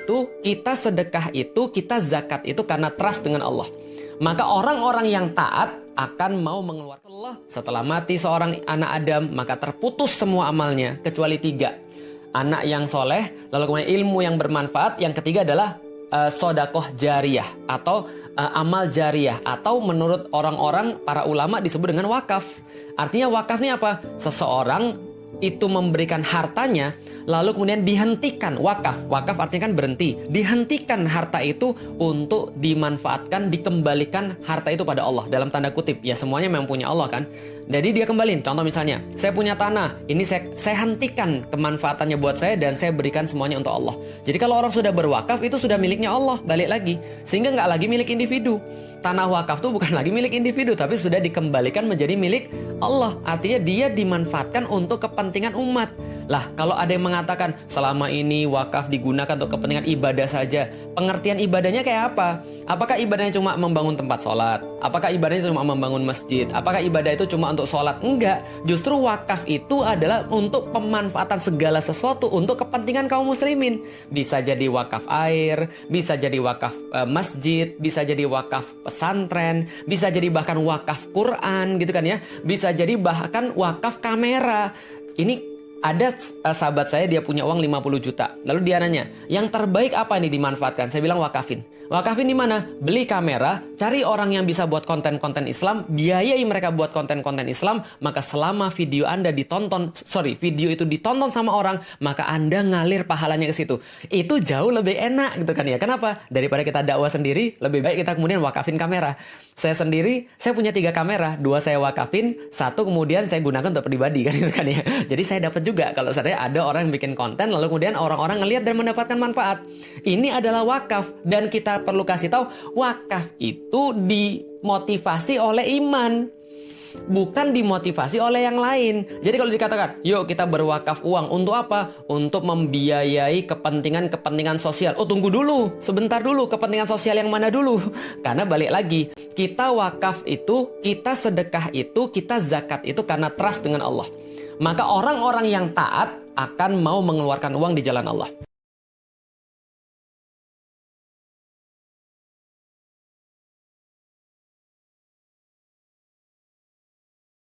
itu, kita sedekah itu, kita zakat itu karena trust dengan Allah. Maka orang-orang yang taat akan mau mengeluarkan Allah. Setelah mati seorang anak Adam, maka terputus semua amalnya, kecuali 3. Anak yang soleh, lalu kemudian ilmu yang bermanfaat. Yang ketiga adalah sodakoh jariyah atau amal jariyah, atau menurut orang-orang para ulama disebut dengan wakaf. Artinya wakaf ini apa? Seseorang itu memberikan hartanya, lalu kemudian dihentikan. Wakaf artinya kan berhenti. Dihentikan harta itu untuk dimanfaatkan, dikembalikan harta itu pada Allah. Dalam tanda kutip, ya semuanya memang punya Allah kan. Jadi dia kembaliin. Contoh misalnya, saya punya tanah, ini saya hentikan kemanfaatannya buat saya dan saya berikan semuanya untuk Allah. Jadi kalau orang sudah berwakaf, itu sudah miliknya Allah, balik lagi. Sehingga nggak lagi milik individu. Tanah wakaf itu bukan lagi milik individu, tapi sudah dikembalikan menjadi milik Allah. Artinya dia dimanfaatkan untuk kepentingan umat. Lah, kalau ada yang mengatakan selama ini wakaf digunakan untuk kepentingan ibadah saja, pengertian ibadahnya kayak apa? Apakah ibadahnya cuma membangun tempat sholat? Apakah ibadahnya cuma membangun masjid? Apakah ibadah itu cuma untuk sholat? Enggak. Justru wakaf itu adalah untuk pemanfaatan segala sesuatu untuk kepentingan kaum muslimin. Bisa jadi wakaf air, bisa jadi wakaf masjid, bisa jadi wakaf pesantren, bisa jadi bahkan wakaf Quran gitu kan ya. Bisa jadi bahkan wakaf kamera. Ini ada sahabat saya, dia punya uang 50 juta. Lalu dia nanya, yang terbaik apa nih dimanfaatkan? Saya bilang wakafin. Wakafin di mana? Beli kamera, cari orang yang bisa buat konten-konten Islam, biayai mereka buat konten-konten Islam, maka selama video video itu ditonton sama orang, maka Anda ngalir pahalanya ke situ. Itu jauh lebih enak gitu kan ya. Kenapa? Daripada kita dakwah sendiri, lebih baik kita kemudian wakafin kamera. Saya sendiri, saya punya 3 kamera, 2 saya wakafin, 1 kemudian saya gunakan untuk pribadi kan gitu kan ya. Jadi saya dapat juga kalau saya ada orang yang bikin konten, lalu kemudian orang-orang ngelihat dan mendapatkan manfaat. Ini adalah wakaf, dan kita perlu kasih tahu, wakaf itu dimotivasi oleh iman, bukan dimotivasi oleh yang lain. Jadi kalau dikatakan, yuk kita berwakaf uang untuk apa? Untuk membiayai kepentingan sosial. Oh tunggu dulu, sebentar dulu, kepentingan sosial yang mana dulu? Karena balik lagi, kita wakaf itu, kita sedekah itu, kita zakat itu karena trust dengan Allah. Maka orang-orang yang taat akan mau mengeluarkan uang di jalan Allah.